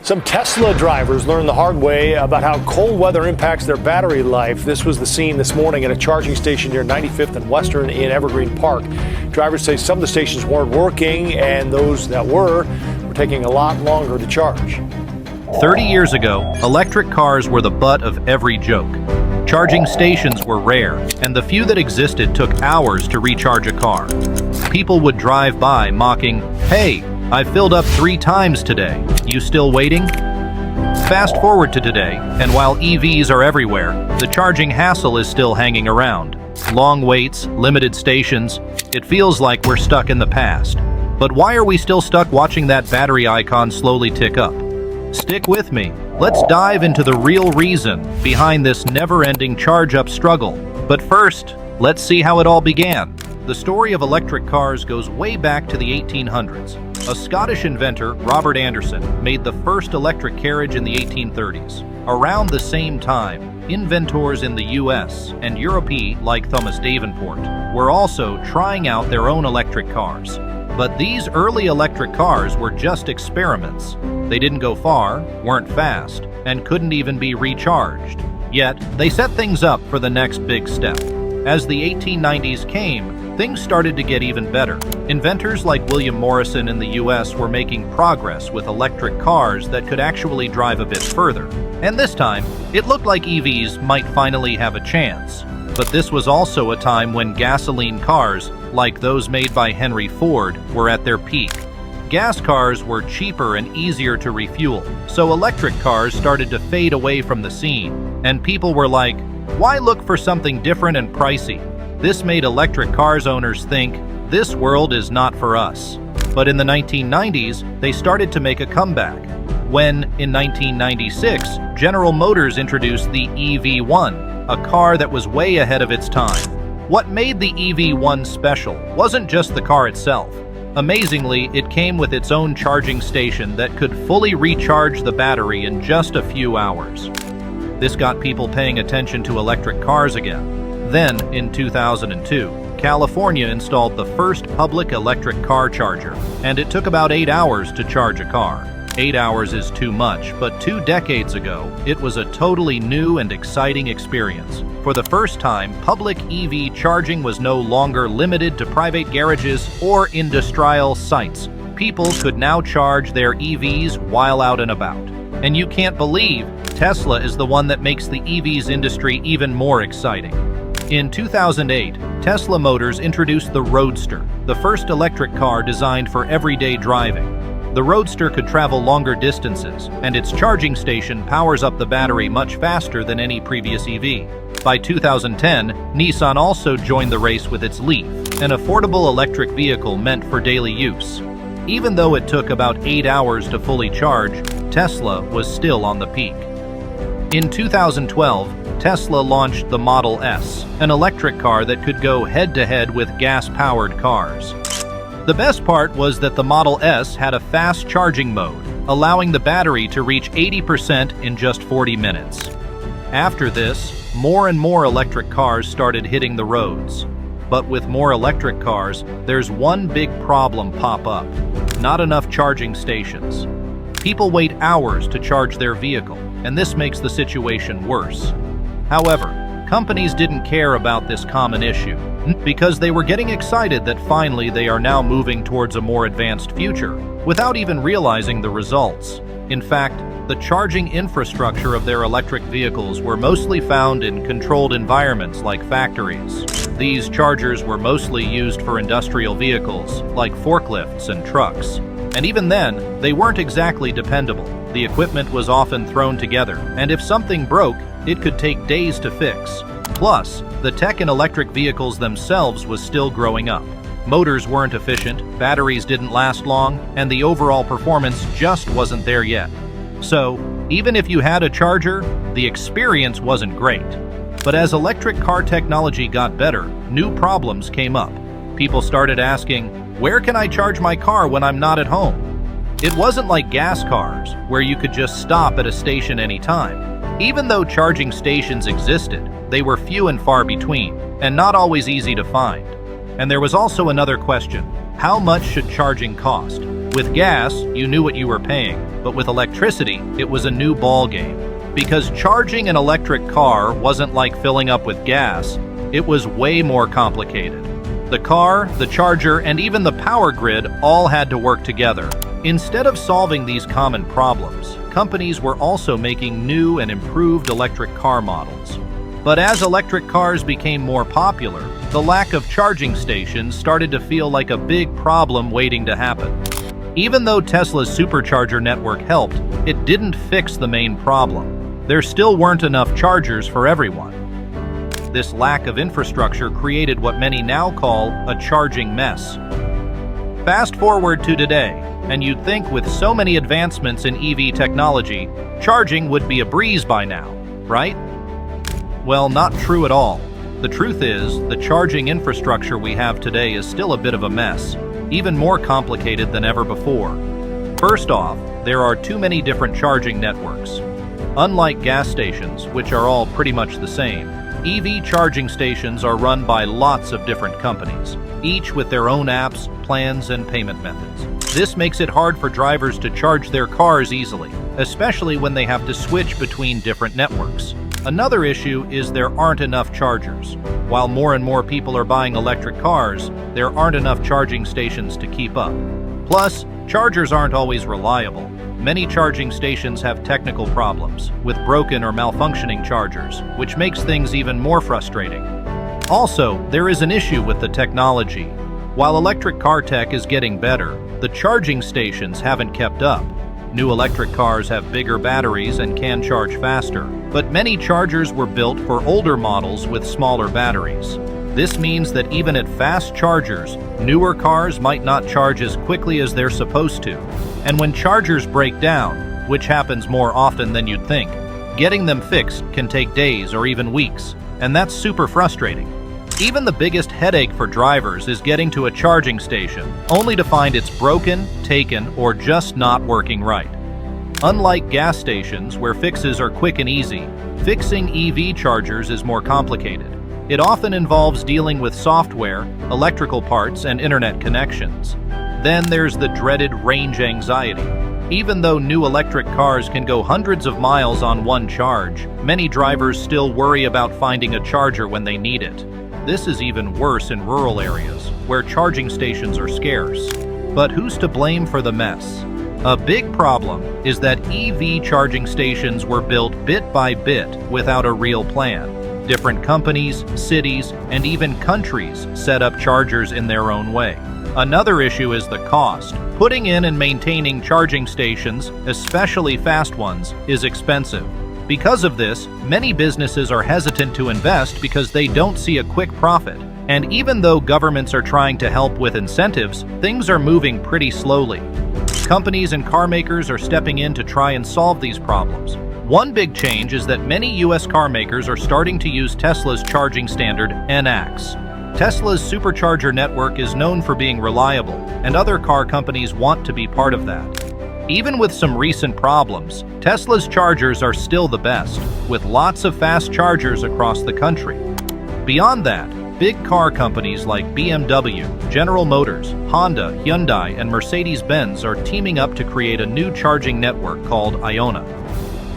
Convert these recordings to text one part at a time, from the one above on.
Some Tesla drivers learned the hard way about how cold weather impacts their battery life. This was the scene this morning at a charging station near 95th and Western in Evergreen Park. Drivers say some of the stations weren't working, and those that were taking a lot longer to charge. 30 years ago, electric cars were the butt of every joke. Charging stations were rare, and the few that existed took hours to recharge a car. People would drive by mocking, "Hey, I filled up 3 times today. You still waiting?" Fast forward to today, and while EVs are everywhere, the charging hassle is still hanging around. Long waits, limited stations, it feels like we're stuck in the past. But why are we still stuck watching that battery icon slowly tick up? Stick with me. Let's dive into the real reason behind this never-ending charge-up struggle. But first, let's see how it all began. The story of electric cars goes way back to the 1800s. A Scottish inventor, Robert Anderson, made the first electric carriage in the 1830s. Around the same time, inventors in the US and Europe, like Thomas Davenport, were also trying out their own electric cars. But these early electric cars were just experiments. They didn't go far, weren't fast, and couldn't even be recharged. Yet, they set things up for the next big step. As the 1890s came, things started to get even better. Inventors like William Morrison in the US were making progress with electric cars that could actually drive a bit further. And this time, it looked like EVs might finally have a chance. But this was also a time when gasoline cars, like those made by Henry Ford, were at their peak. Gas cars were cheaper and easier to refuel, so electric cars started to fade away from the scene. And people were like, why look for something different and pricey? This made electric cars owners think, this world is not for us. But in the 1990s, they started to make a comeback. When, in 1996, General Motors introduced the EV1, a car that was way ahead of its time. What made the EV1 special wasn't just the car itself. Amazingly, it came with its own charging station that could fully recharge the battery in just a few hours. This got people paying attention to electric cars again. Then, in 2002, California installed the first public electric car charger, and it took about 8 hours to charge a car. 8 hours is too much, but 2 decades ago, it was a totally new and exciting experience. For the first time, public EV charging was no longer limited to private garages or industrial sites. People could now charge their EVs while out and about. And you can't believe Tesla is the one that makes the EVs industry even more exciting. In 2008, Tesla Motors introduced the Roadster, the first electric car designed for everyday driving. The Roadster could travel longer distances, and its charging station powers up the battery much faster than any previous EV. By 2010, Nissan also joined the race with its Leaf, an affordable electric vehicle meant for daily use. Even though it took about 8 hours to fully charge, Tesla was still on the peak. In 2012, Tesla launched the Model S, an electric car that could go head-to-head with gas-powered cars. The best part was that the Model S had a fast charging mode, allowing the battery to reach 80% in just 40 minutes. After this, more and more electric cars started hitting the roads. But with more electric cars, there's one big problem pop up: not enough charging stations. People wait hours to charge their vehicle, and this makes the situation worse. However, companies didn't care about this common issue, because they were getting excited that finally they are now moving towards a more advanced future, without even realizing the results. In fact, the charging infrastructure of their electric vehicles were mostly found in controlled environments like factories. These chargers were mostly used for industrial vehicles, like forklifts and trucks. And even then, they weren't exactly dependable. The equipment was often thrown together, and if something broke, it could take days to fix. Plus, the tech in electric vehicles themselves was still growing up. Motors weren't efficient, batteries didn't last long, and the overall performance just wasn't there yet. So, even if you had a charger, the experience wasn't great. But as electric car technology got better, new problems came up. People started asking, where can I charge my car when I'm not at home? It wasn't like gas cars, where you could just stop at a station anytime. Even though charging stations existed, they were few and far between, and not always easy to find. And there was also another question: how much should charging cost? With gas, you knew what you were paying, but with electricity, it was a new ball game. Because charging an electric car wasn't like filling up with gas, it was way more complicated. The car, the charger, and even the power grid all had to work together. Instead of solving these common problems, companies were also making new and improved electric car models. But as electric cars became more popular, the lack of charging stations started to feel like a big problem waiting to happen. Even though Tesla's supercharger network helped, it didn't fix the main problem. There still weren't enough chargers for everyone. This lack of infrastructure created what many now call a charging mess. Fast forward to today, and you'd think with so many advancements in EV technology, charging would be a breeze by now, right? Well, not true at all. The truth is, the charging infrastructure we have today is still a bit of a mess, even more complicated than ever before. First off, there are too many different charging networks. Unlike gas stations, which are all pretty much the same, EV charging stations are run by lots of different companies, each with their own apps, plans, and payment methods. This makes it hard for drivers to charge their cars easily, especially when they have to switch between different networks. Another issue is there aren't enough chargers. While more and more people are buying electric cars, there aren't enough charging stations to keep up. Plus, chargers aren't always reliable. Many charging stations have technical problems, with broken or malfunctioning chargers, which makes things even more frustrating. Also, there is an issue with the technology. While electric car tech is getting better, the charging stations haven't kept up. New electric cars have bigger batteries and can charge faster, but many chargers were built for older models with smaller batteries. This means that even at fast chargers, newer cars might not charge as quickly as they're supposed to. And when chargers break down, which happens more often than you'd think, getting them fixed can take days or even weeks, and that's super frustrating. Even the biggest headache for drivers is getting to a charging station, only to find it's broken, taken, or just not working right. Unlike gas stations, where fixes are quick and easy, fixing EV chargers is more complicated. It often involves dealing with software, electrical parts, and internet connections. Then there's the dreaded range anxiety. Even though new electric cars can go hundreds of miles on one charge, many drivers still worry about finding a charger when they need it. This is even worse in rural areas, where charging stations are scarce. But who's to blame for the mess? A big problem is that EV charging stations were built bit by bit without a real plan. Different companies, cities, and even countries set up chargers in their own way. Another issue is the cost. Putting in and maintaining charging stations, especially fast ones, is expensive. Because of this, many businesses are hesitant to invest because they don't see a quick profit. And even though governments are trying to help with incentives, things are moving pretty slowly. Companies and car makers are stepping in to try and solve these problems. One big change is that many US car makers are starting to use Tesla's charging standard, NACS. Tesla's supercharger network is known for being reliable, and other car companies want to be part of that. Even with some recent problems, Tesla's chargers are still the best, with lots of fast chargers across the country. Beyond that, big car companies like BMW, General Motors, Honda, Hyundai, and Mercedes-Benz are teaming up to create a new charging network called Iona.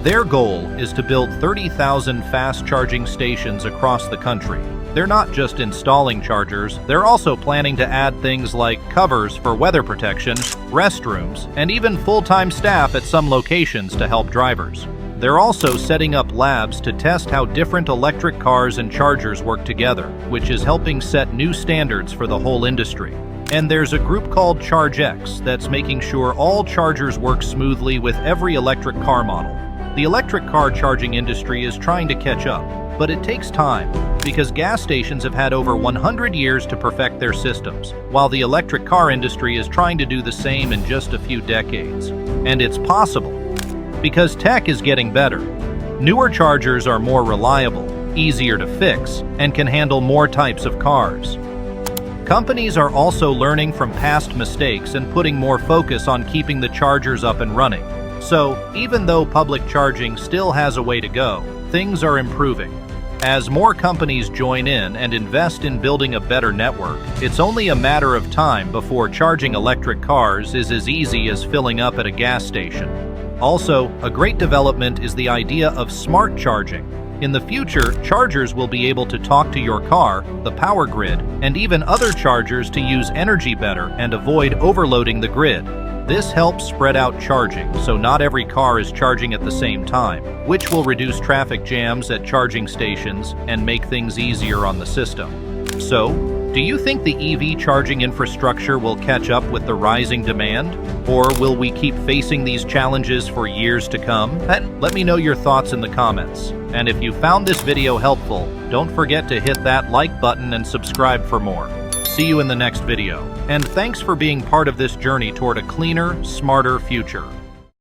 Their goal is to build 30,000 fast charging stations across the country. They're not just installing chargers, they're also planning to add things like covers for weather protection, restrooms, and even full-time staff at some locations to help drivers. They're also setting up labs to test how different electric cars and chargers work together, which is helping set new standards for the whole industry. And there's a group called ChargeX that's making sure all chargers work smoothly with every electric car model. The electric car charging industry is trying to catch up, but it takes time because gas stations have had over 100 years to perfect their systems, while the electric car industry is trying to do the same in just a few decades. And it's possible because tech is getting better. Newer chargers are more reliable, easier to fix, and can handle more types of cars. Companies are also learning from past mistakes and putting more focus on keeping the chargers up and running. So, even though public charging still has a way to go, things are improving. As more companies join in and invest in building a better network, it's only a matter of time before charging electric cars is as easy as filling up at a gas station. Also, a great development is the idea of smart charging. In the future, chargers will be able to talk to your car, the power grid, and even other chargers to use energy better and avoid overloading the grid. This helps spread out charging, so not every car is charging at the same time, which will reduce traffic jams at charging stations and make things easier on the system. So, do you think the EV charging infrastructure will catch up with the rising demand? Or will we keep facing these challenges for years to come? Let me know your thoughts in the comments. And if you found this video helpful, don't forget to hit that like button and subscribe for more. See you in the next video. And thanks for being part of this journey toward a cleaner, smarter future.